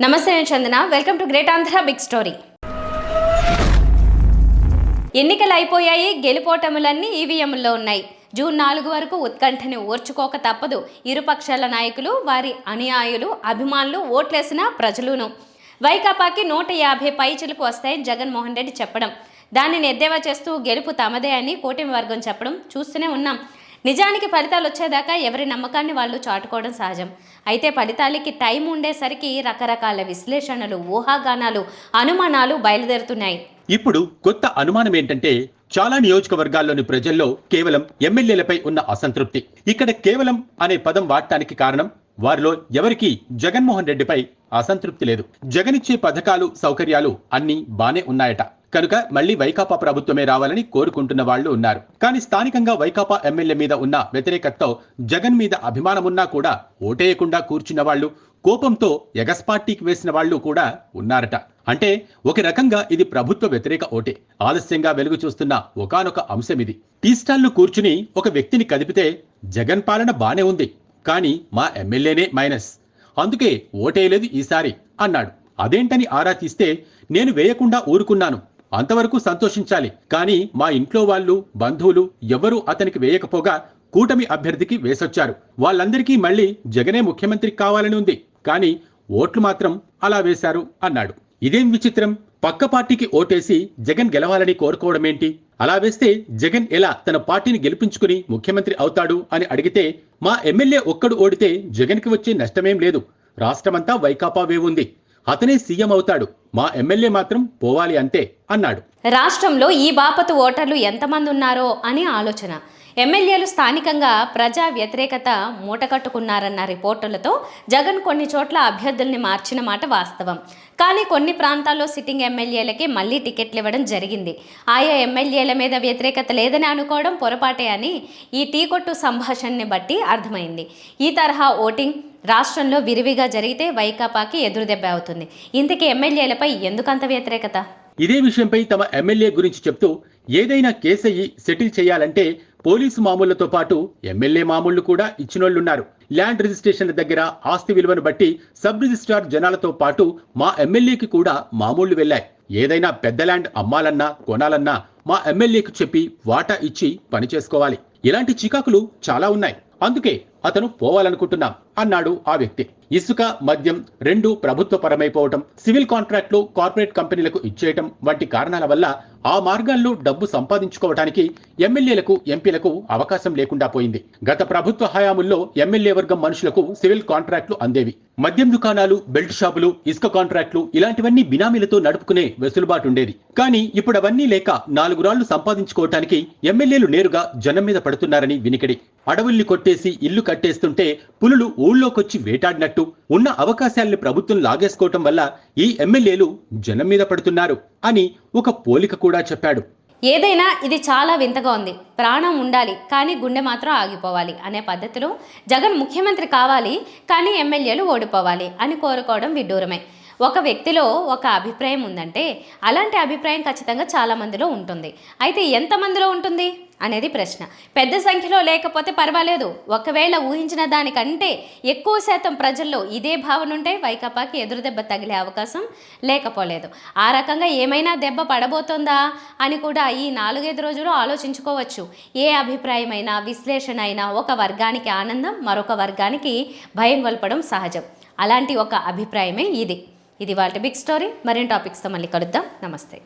నమస్తే, నేను Chandana. Welcome to great Andhra big story. ఎన్నికలు అయిపోయాయి, గెలుపోటములన్నీ ఈవీఎంల్లో ఉన్నాయి. జూన్ 4 వరకు ఉత్కంఠని ఓర్చుకోక తప్పదు. ఇరుపక్షాల నాయకులు, వారి అనుయాయులు, అభిమానులు, ఓట్లేసిన ప్రజలును. వైకాపాకి 150 పైచిలకు వస్తాయని జగన్మోహన్ రెడ్డి చెప్పడం, దానిని ఎద్దేవా చేస్తూ గెలుపు తమదే అని కూటమి వర్గం చెప్పడం చూస్తూనే ఉన్నాం. నిజానికి ఫలితాలు వచ్చేదాకా ఎవరి నమ్మకాన్ని వాళ్ళు చాటుకోవడం సహజం. అయితే ఫలితాలకి టైం ఉండేసరికి రకరకాల విశ్లేషణలు, ఊహాగానాలు, అనుమానాలు బయలుదేరుతున్నాయి. ఇప్పుడు కొత్త అనుమానం ఏంటంటే, చాలా నియోజకవర్గాల్లోని ప్రజల్లో కేవలం ఎమ్మెల్యేలపై ఉన్న అసంతృప్తి. ఇక్కడ కేవలం అనే పదం వాడటానికి కారణం, వారిలో ఎవరికీ జగన్మోహన్ రెడ్డిపై అసంతృప్తి లేదు. జగనిచ్చే పథకాలు, సౌకర్యాలు అన్నీ బానే ఉన్నాయట. కనుక మళ్లీ వైకాపా ప్రభుత్వమే రావాలని కోరుకుంటున్న వాళ్లు ఉన్నారు. కానీ స్థానికంగా వైకాపా ఎమ్మెల్యే మీద ఉన్న వ్యతిరేకతతో జగన్ మీద అభిమానమున్నా కూడా ఓటేయకుండా కూర్చున్న వాళ్లు, కోపంతో ఎగస్పార్టీకి వేసిన వాళ్లు కూడా ఉన్నారట. అంటే ఒక రకంగా ఇది ప్రభుత్వ వ్యతిరేక ఓటే. ఆలస్యంగా వెలుగు చూస్తున్న ఒకానొక అంశం ఇది. టీ స్టాల్లో కూర్చుని ఒక వ్యక్తిని కదిపితే, జగన్ పాలన బానే ఉంది, కానీ మా ఎమ్మెల్యేనే మైనస్, అందుకే ఓటేయలేదు ఈసారి అన్నాడు. అదేంటని ఆరా తీస్తే, నేను వేయకుండా ఊరుకున్నాను, అంతవరకు సంతోషించాలి, కానీ మా ఇంట్లో వాళ్ళు, బంధువులు ఎవరూ అతనికి వేయకపోగా కూటమి అభ్యర్థికి వేసొచ్చారు. వాళ్ళందరికీ మళ్లీ జగనే ముఖ్యమంత్రి కావాలని ఉంది, కానీ ఓట్లు మాత్రం అలా వేశారు అన్నాడు. ఇదేం విచిత్రం, పక్క పార్టీకి ఓటేసి జగన్ గెలవాలని కోరుకోవడమేంటి? అలా వేస్తే జగన్ ఎలా తన పార్టీని గెలిపించుకుని ముఖ్యమంత్రి అవుతాడు అని అడిగితే, మా ఎమ్మెల్యే ఒక్కడు ఓడితే జగన్కి వచ్చే నష్టమేం లేదు, రాష్ట్రమంతా వైకాపావే ఉంది, అతనే సీఎం అవుతాడు, మా ఎమ్మెల్యే మాత్రం పోవాలి అంతే అన్నాడు. రాష్ట్రంలో ఈ బాపతు ఓటర్లు ఎంతమంది ఉన్నారో అని ఆలోచన. ఎమ్మెల్యేలు స్థానికంగా ప్రజా వ్యతిరేకత మూటకట్టుకున్నారన్న రిపోర్టులతో జగన్ కొన్ని చోట్ల అభ్యర్థుల్ని మార్చిన మాట వాస్తవం. కానీ కొన్ని ప్రాంతాల్లో సిట్టింగ్ ఎమ్మెల్యేలకి మళ్లీ టికెట్లు ఇవ్వడం జరిగింది. ఆయా ఎమ్మెల్యేల మీద వ్యతిరేకత లేదని అనుకోవడం పొరపాటే అని ఈ టీ కొట్టు సంభాషణని బట్టి అర్థమైంది. ఈ తరహా ఓటింగ్ రాష్ట్రంలో విరివిగా జరిగితే వైకాపాకి ఎదురుదెబ్బ అవుతుంది. ఇంతకీ ఎమ్మెల్యేలపై ఎందుకంత వ్యతిరేకత? ఇదే విషయంపై తమ ఎమ్మెల్యే గురించి చెప్తూ, ఏదైనా కేసయ్యి సెటిల్ చేయాలంటే పోలీసు మామూళ్లతో పాటు ఎమ్మెల్యే మామూళ్లు కూడా ఇచ్చినోళ్లున్నారు. ల్యాండ్ రిజిస్ట్రేషన్ల దగ్గర ఆస్తి విలువను బట్టి సబ్ రిజిస్ట్రార్ జనాలతో పాటు మా ఎమ్మెల్యేకి కూడా మామూళ్లు వెళ్లాయి. ఏదైనా పెద్ద ల్యాండ్ అమ్మాలన్నా, కొనాలన్నా మా ఎమ్మెల్యేకు చెప్పి వాటా ఇచ్చి పని చేసుకోవాలి. ఇలాంటి చికాకులు చాలా ఉన్నాయి, అందుకే అతను పోవాలనుకుంటున్నాం అన్నాడు ఆ వ్యక్తి. ఇసుక, మద్యం రెండూ ప్రభుత్వ పరమైపోవటం, సివిల్ కాంట్రాక్ట్లు కార్పొరేట్ కంపెనీలకు ఇచ్చేయటం వంటి కారణాల వల్ల ఆ మార్గాల్లో డబ్బు సంపాదించుకోవటానికి ఎమ్మెల్యేలకు, ఎంపీలకు అవకాశం లేకుండా పోయింది. గత ప్రభుత్వ హయాముల్లో ఎమ్మెల్యే వర్గం మనుషులకు సివిల్ కాంట్రాక్ట్లు అందేవి. మద్యం దుకాణాలు, బెల్ట్ షాపులు, ఇసుక కాంట్రాక్ట్లు ఇలాంటివన్నీ బినామీలతో నడుపుకునే వెసులుబాటు ఉండేది. కానీ ఇప్పుడు అవన్నీ లేక 4 రాళ్లు సంపాదించుకోవటానికి ఎమ్మెల్యేలు నేరుగా జనం మీద పడుతున్నారని వినికిడి. అడవుల్ని కొట్టేసి ఇల్లు కట్టేస్తుంటే పులులు ఊళ్ళోకొచ్చి వేటాడినట్టు ఉన్న అవకాశాల్ని ప్రభుత్వం లాగేసుకోవటం వల్ల ఈ ఎమ్మెల్యేలు జనం మీద పడుతున్నారు అని ఒక పోలిక కూడా చెప్పాడు. ఏదైనా ఇది చాలా వింతగా ఉంది. ప్రాణం ఉండాలి కానీ గుండె మాత్రం ఆగిపోవాలి అనే పద్ధతిలో జగన్ ముఖ్యమంత్రి కావాలి కానీ ఎమ్మెల్యేలు ఓడిపోవాలి అని కోరుకోవడం విడ్డూరమే. ఒక వ్యక్తిలో ఒక అభిప్రాయం ఉందంటే అలాంటి అభిప్రాయం ఖచ్చితంగా చాలా మందిలో ఉంటుంది. అయితే ఎంతమందిలో ఉంటుంది అనేది ప్రశ్న. పెద్ద సంఖ్యలో లేకపోతే పర్వాలేదు, ఒకవేళ ఊహించిన దానికంటే ఎక్కువ శాతం ప్రజల్లో ఇదే భావన ఉంటే వైకాపాకి ఎదురుదెబ్బ తగిలే అవకాశం లేకపోలేదు. ఆ రకంగా ఏమైనా దెబ్బ పడబోతోందా అని కూడా ఈ 4-5 రోజులు ఆలోచించుకోవచ్చు. ఏ అభిప్రాయమైనా, విశ్లేషణ అయినా ఒక వర్గానికి ఆనందం, మరొక వర్గానికి భయం గొల్పడం సహజం. అలాంటి ఒక అభిప్రాయమే ఇది. ఇది వాళ్ళ బిగ్ స్టోరీ. మరిన్ని టాపిక్స్తో మళ్ళీ కలుద్దాం. నమస్తే.